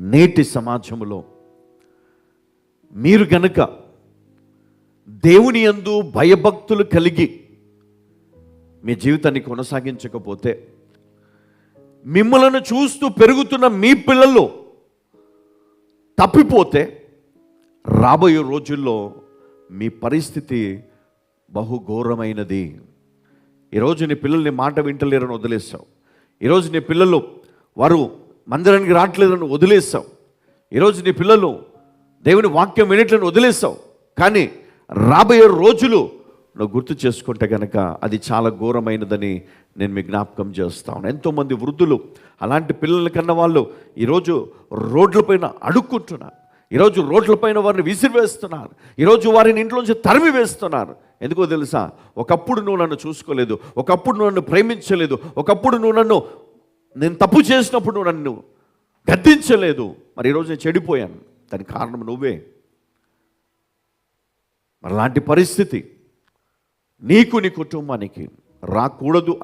నేటి సమాజంలో మీరు గనుక దేవుని యందు భయభక్తులు కలిగి మీ జీవితాన్ని కొనసాగించకపోతే, మిమ్మలను చూస్తూ పెరుగుతున్న మీ పిల్లలు తప్పిపోతే, రాబోయే రోజుల్లో మీ పరిస్థితి బహుఘోరమైనది. ఈరోజు నీ పిల్లల్ని మాట వింటలేరని వదిలేస్తావు. ఈరోజు నీ పిల్లలు వారు మందిరానికి రావట్లేదని వదిలేస్తావు. ఈరోజు నీ పిల్లలు దేవుని వాక్యం వినట్లని వదిలేస్తావు. కానీ రాబోయే రోజులు నువ్వు గుర్తు చేసుకుంటే కనుక అది చాలా ఘోరమైనదని నేను మీ జ్ఞాపకం చేస్తాను. ఎంతోమంది వృద్ధులు అలాంటి పిల్లల కన్నా వాళ్ళు ఈరోజు రోడ్లపైన అడుక్కుంటున్నారు. ఈరోజు రోడ్లపైన వారిని విసిరివేస్తున్నారు. ఈరోజు వారిని ఇంట్లోంచి తరిమి వేస్తున్నారు. ఎందుకో తెలుసా? ఒకప్పుడు నువ్వు నన్ను చూసుకోలేదు, ఒకప్పుడు నువ్వు నన్ను ప్రేమించలేదు, ఒకప్పుడు నేను తప్పు చేసినప్పుడు నువ్వు నన్ను గద్దించలేదు. మరి ఈరోజు నేను చెడిపోయాను. దానికి కారణం నువ్వే. మరి అలాంటి పరిస్థితి నీకు నీ కుటుంబానికి రాకూడదు.